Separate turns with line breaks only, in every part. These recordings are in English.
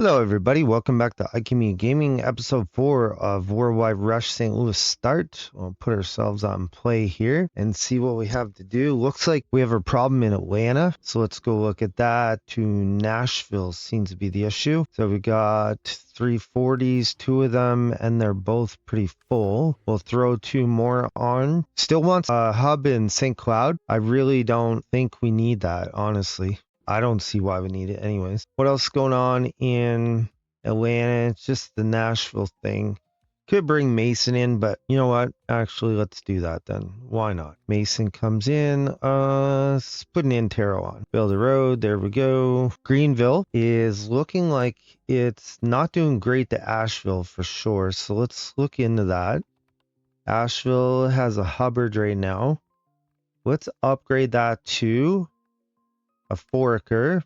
Hello, everybody. Welcome back to iCommunity Gaming, episode 4 of Worldwide Rush St. Louis Start. We'll put ourselves on play here and see what we have to do. Looks like we have a problem in Atlanta, so let's go look at that. To Nashville seems to be the issue. So we got 340s, two of them, and they're both pretty full. We'll throw two more on. Still wants a hub in St. Cloud. I really don't think we need that, honestly. I don't see why we need it anyways. What else is going on in Atlanta? It's just the Nashville thing. Could bring Mason in, but you know what? Actually, let's do that then. Why not? Mason comes in. Let's put an Intero on. Build a road. There we go. Greenville is looking like it's not doing great to Asheville for sure. So let's look into that. Asheville has a Hubbard right now. Let's upgrade that to a Foraker,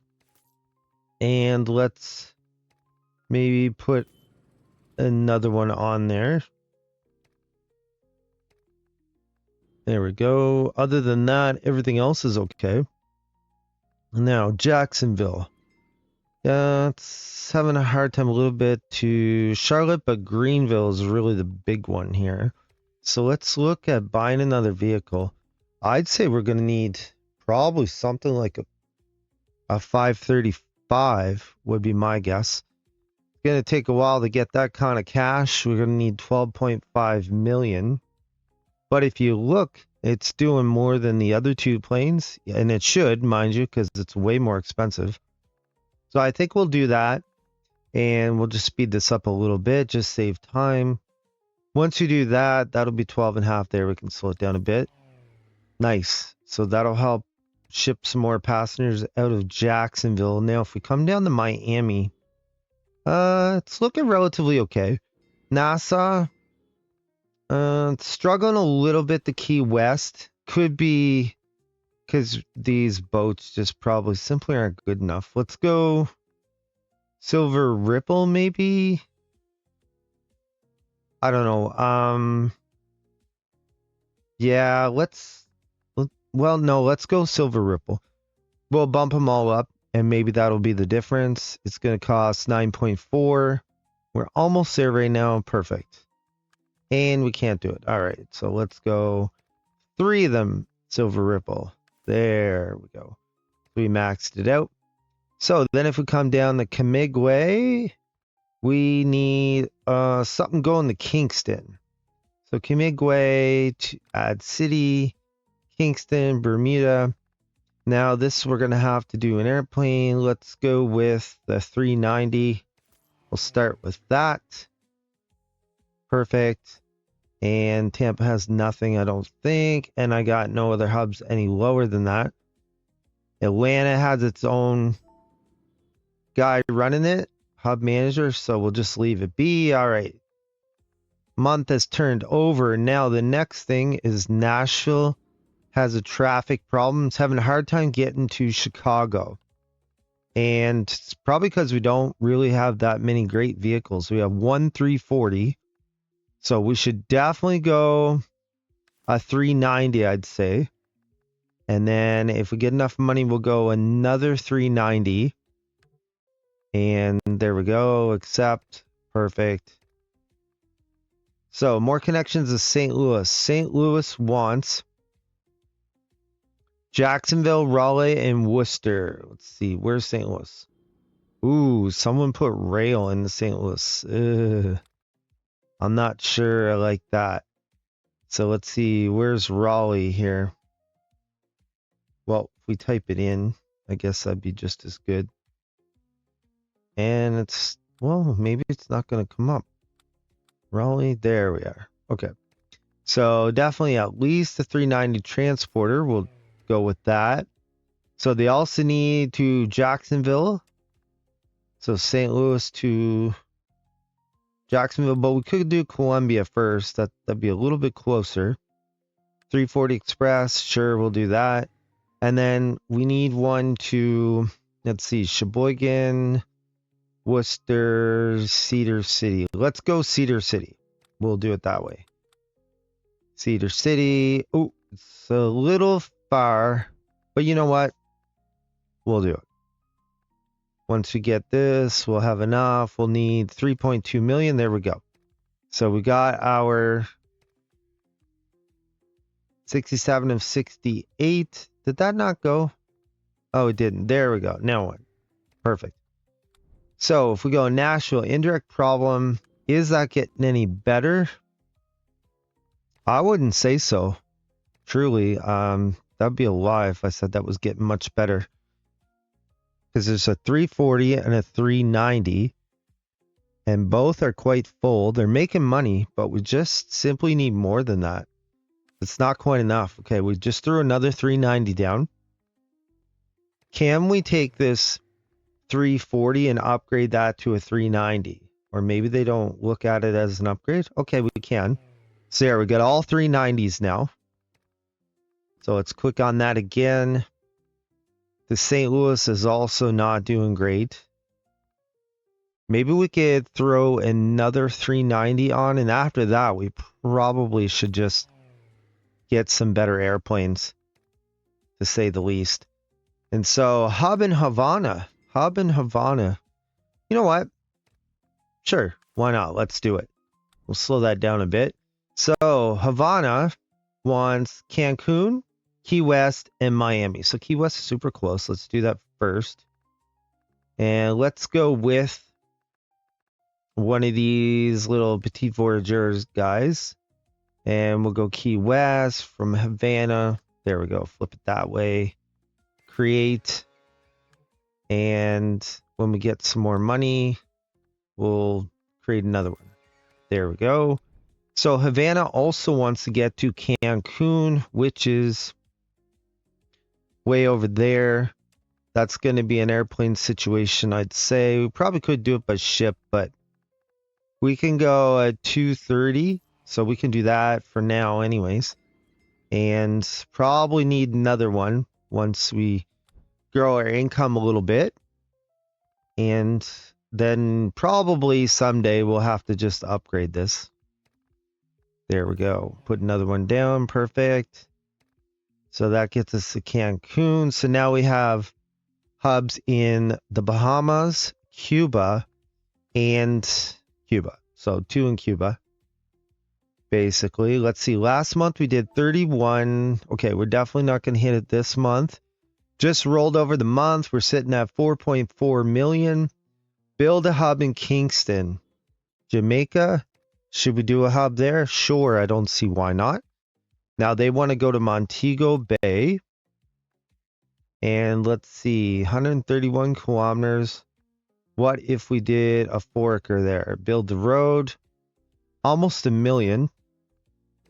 and let's maybe put another one on there. There we go. Other than that, everything else is okay. Now, Jacksonville. It's having a hard time a little bit to Charlotte, but Greenville is really the big one here. So let's look at buying another vehicle. I'd say we're going to need probably something like a 535 would be my guess. It's going to take a while to get that kind of cash. We're going to need 12.5 million. But if you look, it's doing more than the other two planes, and it should, mind you, because it's way more expensive. So I think we'll do that, and we'll just speed this up a little bit, just save time. Once you do that, that'll be 12 and a half there. We can slow it down a bit. Nice. So that'll help ship some more passengers out of Jacksonville. Now, if we come down to Miami, it's looking relatively okay. Nassau, struggling a little bit. The Key West could be because these boats just probably simply aren't good enough. Let's go Silver Ripple, maybe. I don't know. Yeah, well, no, let's go Silver Ripple. We'll bump them all up, and maybe that'll be the difference. It's going to cost 9.4. We're almost there right now. Perfect. And we can't do it. All right, so let's go 3 of them Silver Ripple. There we go. We maxed it out. So then if we come down the Camigway, we need something going to Kingston. So Camigway to add city, Kingston, Bermuda. Now this we're going to have to do an airplane. Let's go with the 390. We'll start with that. Perfect. And Tampa has nothing, I don't think. And I got no other hubs any lower than that. Atlanta has its own guy running it, hub manager, so we'll just leave it be. All right. Month has turned over. Now the next thing is Nashville has a traffic problem. It's having a hard time getting to Chicago. And it's probably because we don't really have that many great vehicles. We have one 340. So we should definitely go a 390, I'd say. And then if we get enough money, we'll go another 390. And there we go. Accept. Perfect. So more connections to St. Louis. St. Louis wants Jacksonville, Raleigh, and Worcester. Let's see. Where's St. Louis? Ooh, someone put rail in the St. Louis. Ugh. I'm not sure I like that. So let's see. Where's Raleigh here? Well, if we type it in, I guess that'd be just as good. And it's, well, maybe it's not going to come up. Raleigh, there we are. Okay. So definitely at least the 390 transporter. We'll go with that. So they also need to Jacksonville. So St. Louis to Jacksonville, but we could do Columbia first. That'd be a little bit closer. 340 Express, sure, we'll do that. And then we need one to, let's see, Sheboygan, Worcester, Cedar City. Let's go Cedar City. We'll do it that way. Cedar City. Oh, it's a little far, but you know what? We'll do it. Once we get this, we'll have enough. We'll need 3.2 million. There we go. So we got our 67 of 68. Did that not go? Oh, it didn't. There we go. Now what? Perfect. So if we go Nashville, indirect problem, is that getting any better? I wouldn't say so. Truly, that'd be a lie if I said that was getting much better. Because there's a 340 and a 390, and both are quite full. They're making money, but we just simply need more than that. It's not quite enough. Okay, we just threw another 390 down. Can we take this 340 and upgrade that to a 390? Or maybe they don't look at it as an upgrade. Okay, we can. So there, we got all 390s now. So let's click on that again. The St. Louis is also not doing great. Maybe we could throw another 390 on, and after that, we probably should just get some better airplanes, to say the least. And so, hub in Havana. Hub in Havana. You know what? Sure, why not? Let's do it. We'll slow that down a bit. So, Havana wants Cancun, Key West, and Miami. So, Key West is super close. Let's do that first. And let's go with one of these little petit voyageurs guys. And we'll go Key West from Havana. There we go. Flip it that way. Create. And when we get some more money, we'll create another one. There we go. So Havana also wants to get to Cancun, which is way over there. That's going to be an airplane situation, I'd say. We probably could do it by ship, but we can go at 230. So we can do that for now anyways. And probably need another one once we grow our income a little bit. And then probably someday we'll have to just upgrade this. There we go. Put another one down. Perfect. So that gets us to Cancun. So now we have hubs in the Bahamas, Cuba, and Cuba. So 2 in Cuba. Basically, let's see. Last month we did 31. Okay, we're definitely not going to hit it this month. Just rolled over the month. We're sitting at 4.4 million. Build a hub in Kingston, Jamaica. Should we do a hub there? Sure, I don't see why not. Now they want to go to Montego Bay. And let's see, 131 kilometers. What if we did a foraker there? Build the road. Almost 1 million.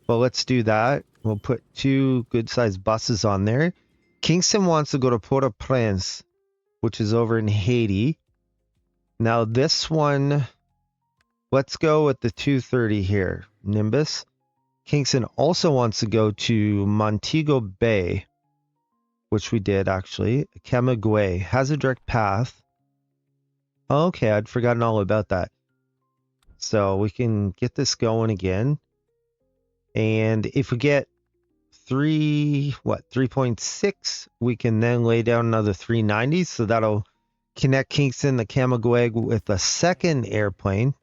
Well, let's do that. We'll put 2 good-sized buses on there. Kingston wants to go to Port-au-Prince, which is over in Haiti. Now this one, let's go with the 230 here. Nimbus. Kingston also wants to go to Montego Bay, which we did actually. Camagüey has a direct path. Okay, I'd forgotten all about that. So we can get this going again. And if we get 3.6, we can then lay down another 390. So that'll connect Kingston to Camagüey with a second airplane.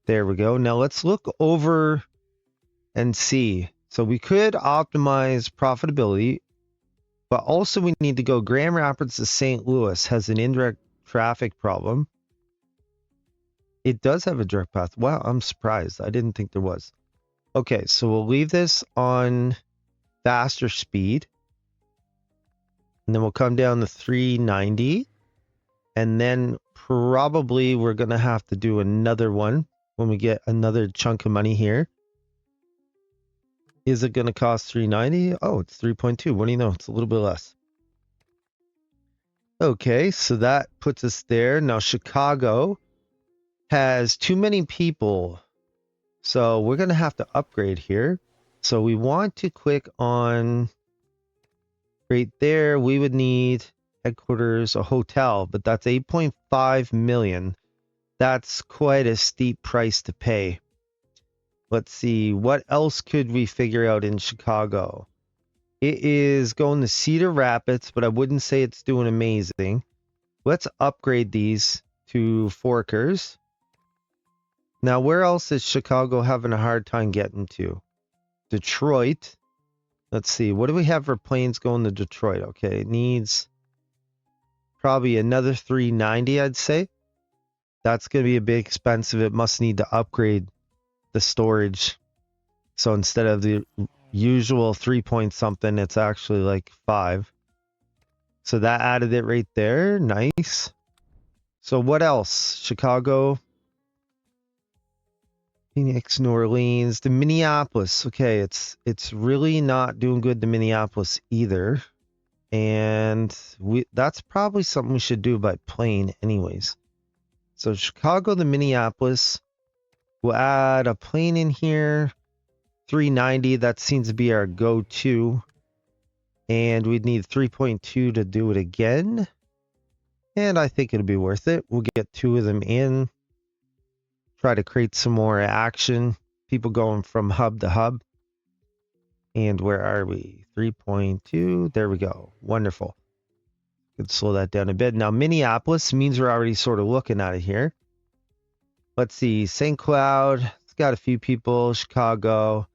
There we go. Now let's look over and see. So we could optimize profitability, but also we need to go Grand Rapids to St. Louis has an indirect traffic problem. It does have a direct path. Wow, I'm surprised. I didn't think there was. Okay, so we'll leave this on faster speed. And then we'll come down to 390. And then probably we're going to have to do another one when we get another chunk of money here. Is it going to cost 390? Oh, it's 3.2. What do you know? It's a little bit less. Okay, so that puts us there. Now, Chicago has too many people. So we're going to have to upgrade here. So we want to click on right there. We would need headquarters, a hotel, but that's 8.5 million. That's quite a steep price to pay. Let's see, what else could we figure out in Chicago? It is going to Cedar Rapids, but I wouldn't say it's doing amazing. Let's upgrade these to Forkers. Now, where else is Chicago having a hard time getting to? Detroit. Let's see. What do we have for planes going to Detroit? Okay, it needs probably another 390, I'd say. That's going to be a bit expensive. It must need to upgrade the storage. So instead of the usual 3 point something, it's actually like 5. So that added it right there. Nice. So what else? Chicago, Phoenix, New Orleans, the Minneapolis. Okay, it's really not doing good to Minneapolis either. And that's probably something we should do by plane anyways. So Chicago to Minneapolis. We'll add a plane in here. 390, that seems to be our go-to. And we'd need 3.2 to do it again. And I think it'll be worth it. We'll get 2 of them in. Try to create some more action. People going from hub to hub. And where are we? 3.2. There we go. Wonderful. Could slow that down a bit. Now, Minneapolis means we're already sort of looking at it here. Let's see. St. Cloud. It's got a few people. Chicago.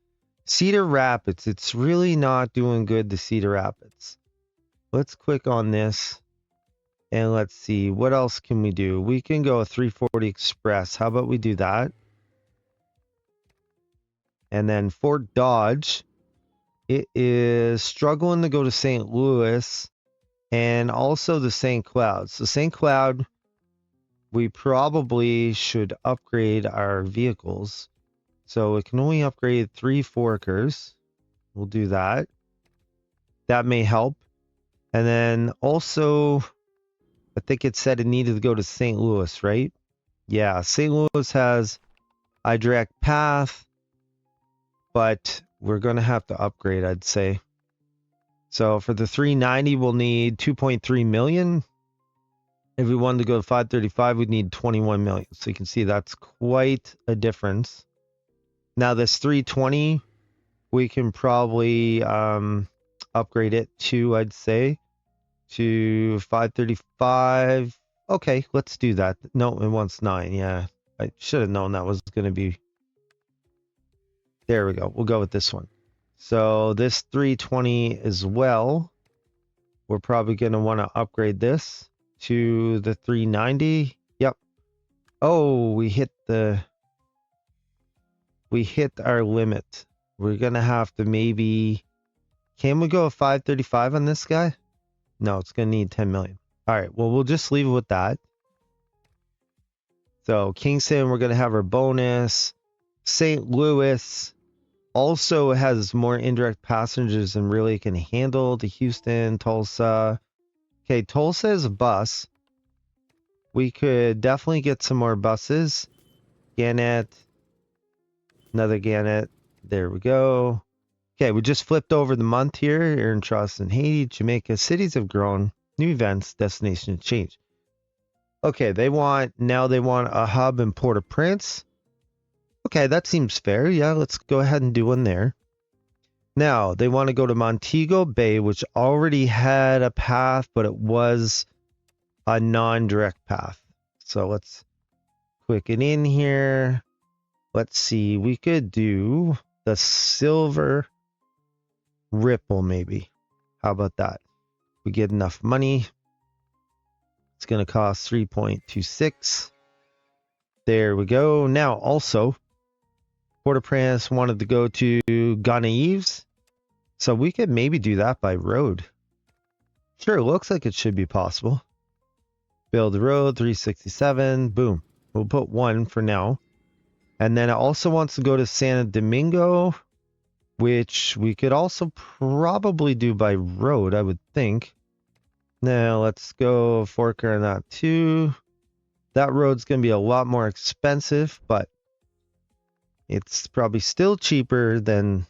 Cedar Rapids. It's really not doing good to Cedar Rapids. Let's click on this. And let's see. What else can we do? We can go 340 Express. How about we do that? And then Fort Dodge. It is struggling to go to St. Louis. And also the St. Cloud. So St. Cloud, we probably should upgrade our vehicles. So it can only upgrade 3 Forkers. We'll do that. That may help. And then also, I think it said it needed to go to St. Louis, right? Yeah, St. Louis has a direct path, but we're going to have to upgrade, I'd say. So for the 390, we'll need 2.3 million. If we wanted to go to 535, we'd need 21 million. So you can see that's quite a difference. Now this 320, we can probably upgrade it to, I'd say, to 535. Okay, let's do that. No, it wants 9. Yeah, I should have known that was going to be. There we go. We'll go with this one. So this 320 as well. We're probably going to want to upgrade this to the 390. Yep. Oh, we hit our limit. We're going to have to maybe. Can we go 535 on this guy? No, it's going to need 10 million. All right. Well, we'll just leave it with that. So Kingston, we're going to have our bonus. St. Louis also has more indirect passengers than really can handle to Houston, Tulsa. Okay, Tulsa is a bus. We could definitely get some more buses. Gannett. Another Gannett. There we go. Okay, we just flipped over the month here. You're in Charleston, Haiti, Jamaica. Cities have grown. New events, destination change. Okay, they want a hub in Port-au-Prince. Okay, that seems fair. Yeah, let's go ahead and do one there. Now, they want to go to Montego Bay, which already had a path, but it was a non-direct path. So let's click it in here. Let's see. We could do the Silver Ripple, maybe. How about that? We get enough money. It's going to cost 3.26. There we go. Now, also, Port-au-Prince wanted to go to Gonaives. So we could maybe do that by road. Sure, looks like it should be possible. Build the road, 367. Boom. We'll put 1 for now. And then it also wants to go to Santo Domingo, which we could also probably do by road, I would think. Now let's go Forker on that too. That road's going to be a lot more expensive, but it's probably still cheaper than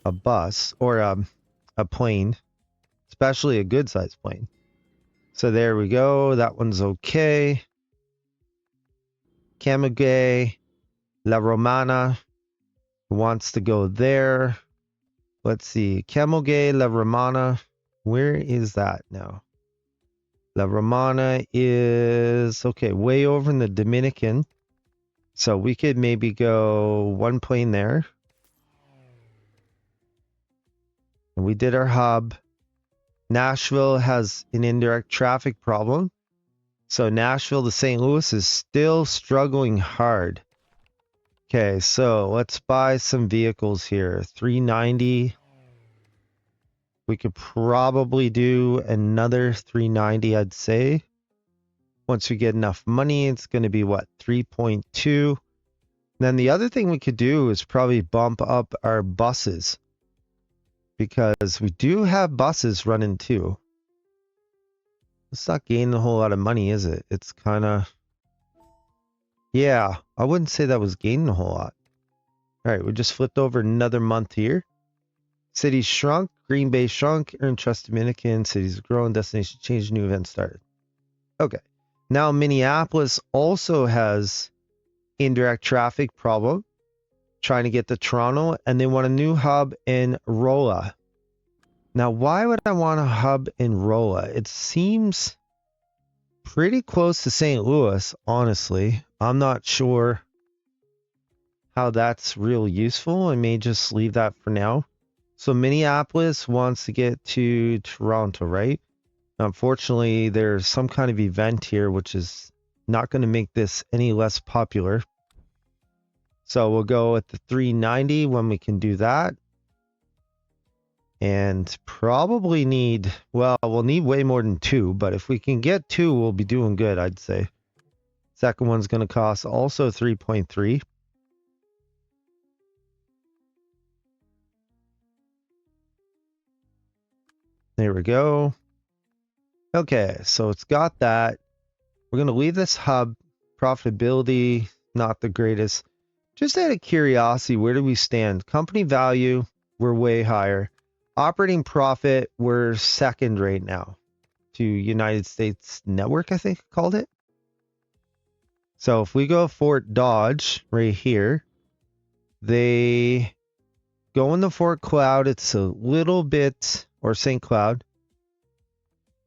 a bus or a plane, especially a good sized plane. So there we go. That one's okay. Camagüey, La Romana wants to go there. Let's see. Camagüey, La Romana. Where is that now? La Romana is, okay, way over in the Dominican. So we could maybe go one plane there. And we did our hub. Nashville has an indirect traffic problem. So Nashville to St. Louis is still struggling hard. Okay, so let's buy some vehicles here. 390. We could probably do another 390, I'd say. Once we get enough money, it's going to be what, 3.2. Then the other thing we could do is probably bump up our buses, because we do have buses running too. It's not gaining a whole lot of money, is it? It's kind of, yeah, I wouldn't say that was gaining a whole lot. All right, we just flipped over another month here. Cities shrunk, Green Bay shrunk, earned trust Dominican, cities growing, destination changed, new event started. Okay, now Minneapolis also has indirect traffic problem, trying to get to Toronto, and they want a new hub in Rolla. Now, why would I want a hub in Rolla? It seems pretty close to St. Louis, honestly. I'm not sure how that's real useful. I may just leave that for now. So Minneapolis wants to get to Toronto, right? Unfortunately, there's some kind of event here, which is not going to make this any less popular. So we'll go with the 390 when we can do that. And probably need, well, we'll need way more than 2, but if we can get 2, we'll be doing good, I'd say. Second one's going to cost also 3.3. There we go. Okay, so it's got that. We're going to leave this hub. Profitability, not the greatest. Just out of curiosity, where do we stand? Company value, we're way higher. Operating profit, we're second right now to United States Network, I think I called it. So if we go Fort Dodge right here, they go in the Fort Cloud. It's a little bit, or St. Cloud,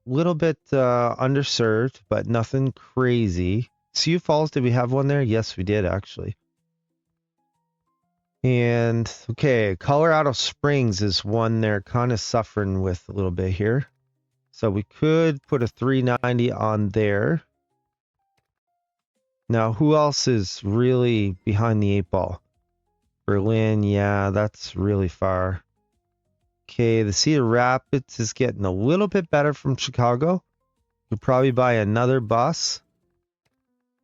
a little bit underserved, but nothing crazy. Sioux Falls, did we have one there? Yes, we did actually. And okay, Colorado Springs is one they're kind of suffering with a little bit here. So we could put a 390 on there. Now, who else is really behind the 8 ball? Berlin, yeah, that's really far. Okay, the Cedar Rapids is getting a little bit better from Chicago. Could probably buy another bus.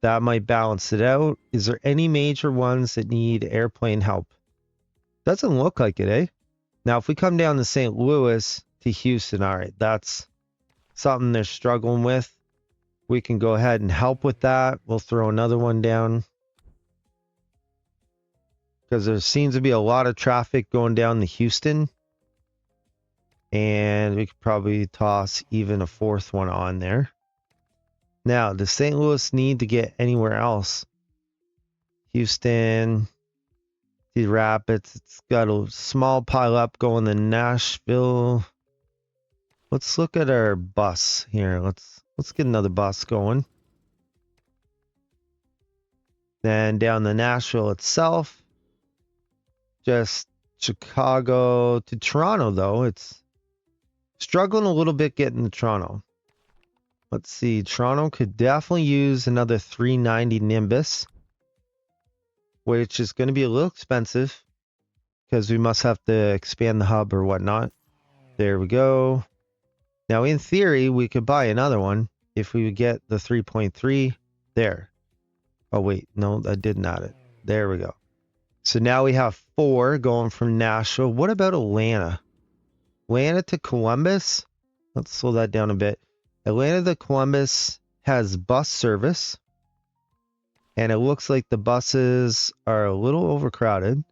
That might balance it out. Is there any major ones that need airplane help? Doesn't look like it, eh? Now, if we come down to St. Louis to Houston, all right, that's something they're struggling with. We can go ahead and help with that. We'll throw another one down, because there seems to be a lot of traffic going down to Houston. And we could probably toss even a 4th one on there. Now, does St. Louis need to get anywhere else? Houston, Cedar Rapids, it's got a small pile up going to Nashville. Let's look at our bus here. Let's get another bus going. Then down to Nashville itself. Just Chicago to Toronto, though. It's struggling a little bit getting to Toronto. Let's see. Toronto could definitely use another 390 Nimbus, which is going to be a little expensive because we must have to expand the hub or whatnot. There we go. Now, in theory, we could buy another one if we would get the 3.3 there. Oh, wait. No, I didn't add it. There we go. So now we have 4 going from Nashville. What about Atlanta? Atlanta to Columbus. Let's slow that down a bit. Atlanta to Columbus has bus service. And it looks like the buses are a little overcrowded.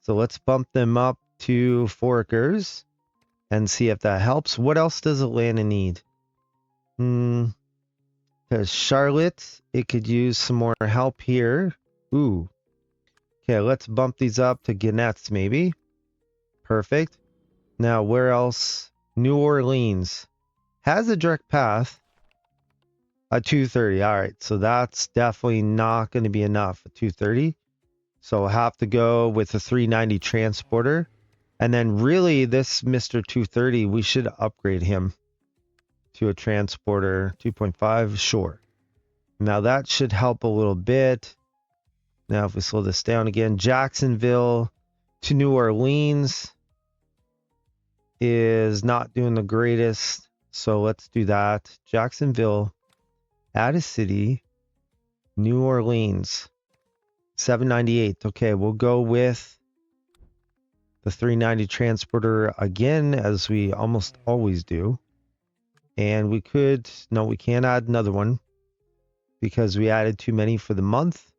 So let's bump them up to Forkers and see if that helps. What else does Atlanta need? Because Charlotte, it could use some more help here. Ooh. Okay, let's bump these up to Gannett's maybe. Perfect. Now, where else? New Orleans has a direct path. A 230. All right. So that's definitely not going to be enough. A 230. So we'll have to go with a 390 transporter. And then really this Mr. 230, we should upgrade him to a transporter 2.5. Sure. Now that should help a little bit. Now if we slow this down again, Jacksonville to New Orleans is not doing the greatest. So let's do that. Jacksonville, add a city, New Orleans, 798. Okay, we'll go with the 390 transporter again, as we almost always do. And we could, no, we can't add another one because we added too many for the month.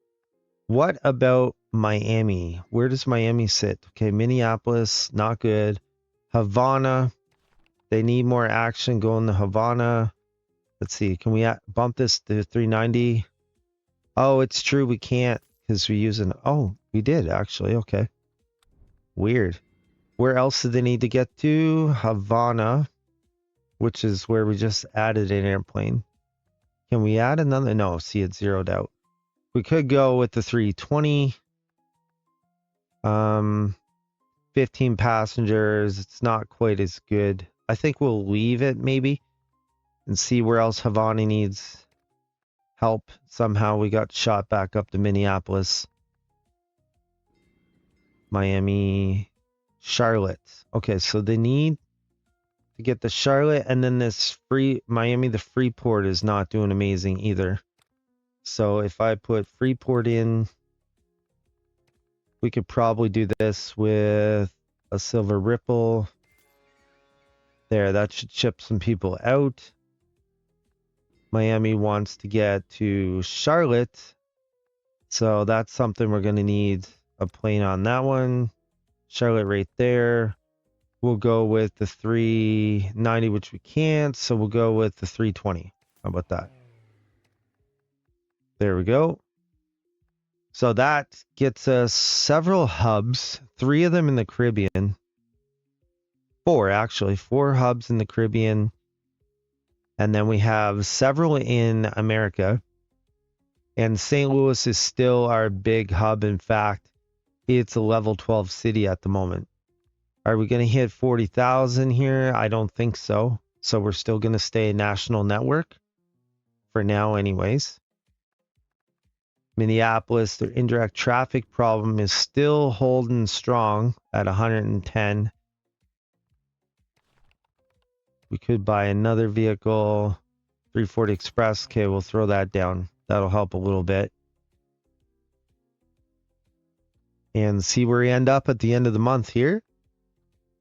What about Miami? Where does Miami sit? Okay, Minneapolis, not good. Havana, they need more action going to Havana. Let's see, can we bump this to 390? Oh, it's true, we can't because we're using, oh, we did actually, okay. Weird. Where else do they need to get to? Havana, which is where we just added an airplane. Can we add another? No, see, it's zeroed out. We could go with the 320. 15 passengers. It's not quite as good. I think we'll leave it maybe and see where else Havana needs help. Somehow we got shot back up to Minneapolis, Miami, Charlotte. Okay, so they need to get the Charlotte, and then this Miami, the Freeport is not doing amazing either. So if I put Freeport in, we could probably do this with a Silver Ripple. There, that should ship some people out. Miami wants to get to Charlotte. So that's something we're going to need a plane on that one. Charlotte right there. We'll go with the 390, which we can't. So we'll go with the 320. How about that? There we go. So that gets us several hubs, 3 of them in the Caribbean. 4, actually. 4 hubs in the Caribbean. And then we have several in America. And St. Louis is still our big hub. In fact, it's a level 12 city at the moment. Are we going to hit 40,000 here? I don't think so. So we're still going to stay a national network for now anyways. Minneapolis, their indirect traffic problem is still holding strong at 110. We could buy another vehicle, 340 Express. Okay, we'll throw that down. That'll help a little bit. And see where we end up at the end of the month here.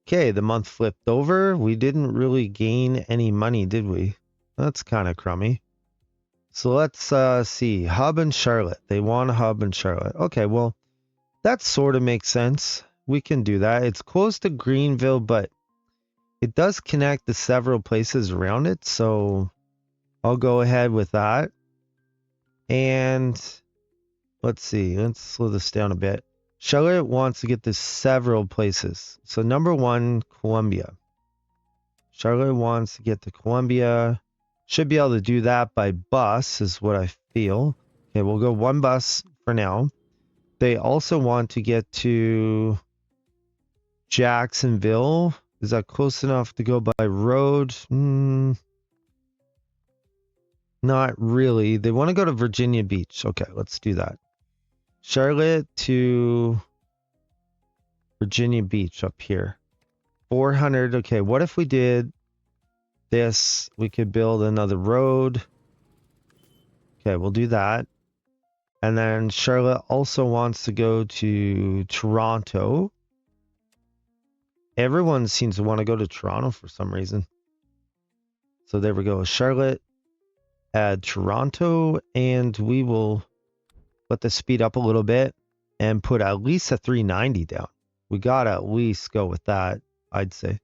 Okay, the month flipped over. We didn't really gain any money, did we? That's kind of crummy. So let's see. Hub in Charlotte. They want a hub in Charlotte. Okay, well, that sort of makes sense. We can do that. It's close to Greenville, but it does connect to several places around it. So I'll go ahead with that. And let's see. Let's slow this down a bit. Charlotte wants to get to several places. So number 1, Columbia. Charlotte wants to get to Columbia. Should be able to do that by bus is what I feel. Okay, we'll go 1 bus for now. They also want to get to Jacksonville. Is that close enough to go by road? Not really. They want to go to Virginia Beach. Okay, let's do that. Charlotte to Virginia Beach up here. 400. Okay, what if we did this? We could build another road. Okay, we'll do that. And then Charlotte also wants to go to Toronto. Everyone seems to want to go to Toronto for some reason. So there we go. Charlotte, add Toronto, and we will let this speed up a little bit and put at least a 390 down. We got to at least go with that, I'd say.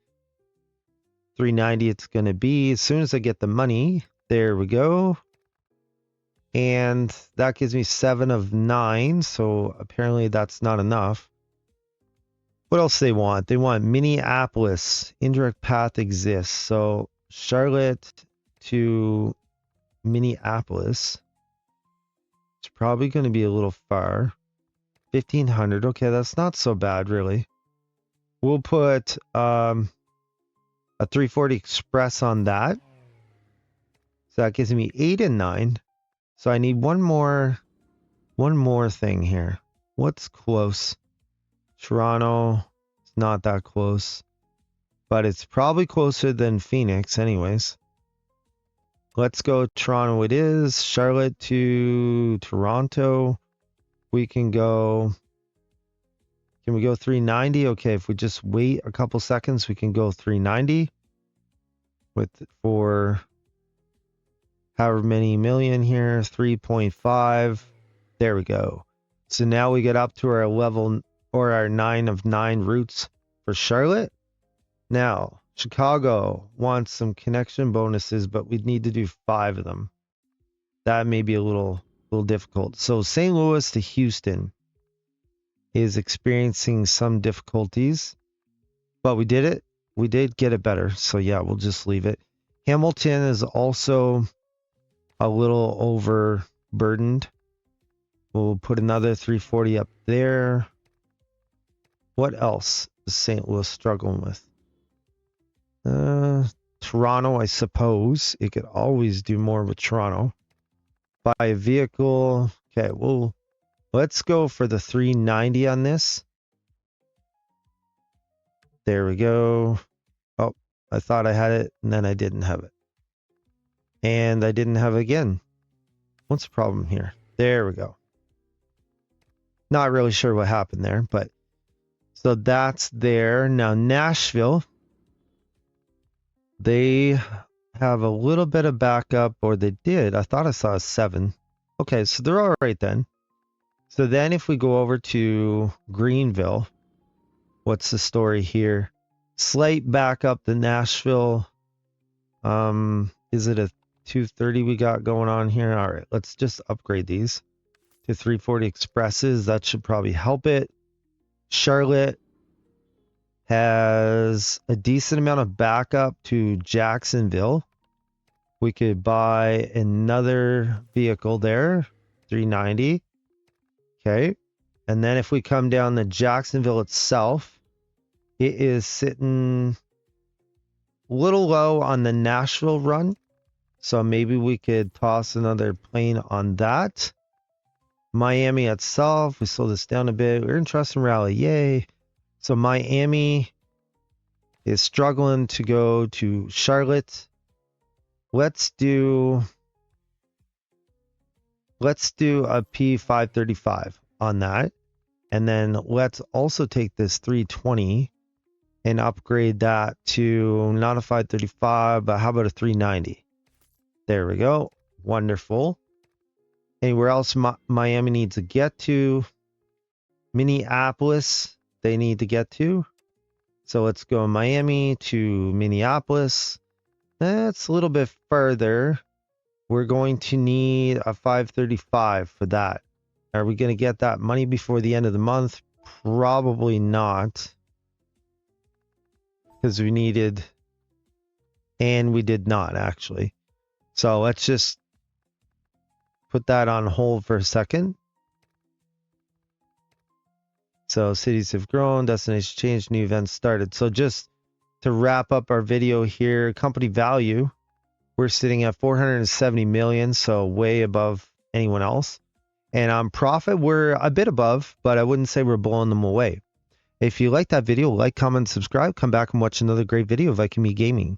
390 it's going to be as soon as I get the money. There we go. And that gives me 7 of 9. So apparently that's not enough. What else do they want? They want Minneapolis. Indirect path exists. So Charlotte to Minneapolis. It's probably going to be a little far. 1,500. Okay, that's not so bad, really. We'll put a 340 Express on that. So that gives me 8 and 9. So I need one more thing here. What's close? Toronto. It's not that close. But it's probably closer than Phoenix anyways. Let's go Toronto it is. Charlotte to Toronto. We can go... Can we go 390? Okay, if we just wait a couple seconds, we can go 390 for however many million here, 3.5. There we go. So now we get up to our level or our 9 of 9 routes for Charlotte. Now, Chicago wants some connection bonuses, but we need to do 5 of them. That may be a little difficult. So St. Louis to Houston is experiencing some difficulties, but we did it. We did get it better. So yeah, we'll just leave it. Hamilton is also a little overburdened. We'll put another 340 up there. What else is St. Louis struggling with? Toronto, I suppose. It could always do more with Toronto. Buy a vehicle. Okay, well, let's go for the 390 on this. There we go. Oh, I thought I had it, and then I didn't have it. And I didn't have it again. What's the problem here? There we go. Not really sure what happened there, but so that's there. Now, Nashville, they have a little bit of backup, or they did. I thought I saw a 7. Okay, so they're all right then. So then if we go over to Greenville, what's the story here? Slight backup to Nashville. Is it a 230 we got going on here? All right, let's just upgrade these to 340 Expresses. That should probably help it. Charlotte has a decent amount of backup to Jacksonville. We could buy another vehicle there, 390. Okay. And then if we come down to Jacksonville itself, it is sitting a little low on the Nashville run. So maybe we could toss another plane on that. Miami itself, we slow this down a bit. We're in Trust and Rally. Yay. So Miami is struggling to go to Charlotte. Let's do a P535 on that. And then let's also take this 320 and upgrade that to not a 535, but how about a 390? There we go. Wonderful. Anywhere else Miami needs to get to? Minneapolis, they need to get to. So let's go Miami to Minneapolis. That's a little bit further. We're going to need a 535 for that. Are we going to get that money before the end of the month? Probably not. Because we needed, and we did not actually. So let's just put that on hold for a second. So cities have grown, destinations changed, new events started. So just to wrap up our video here, company value, we're sitting at 470 million, so way above anyone else. And on profit, we're a bit above, but I wouldn't say we're blowing them away. If you like that video, like, comment, subscribe, come back and watch another great video of Viking Me Gaming.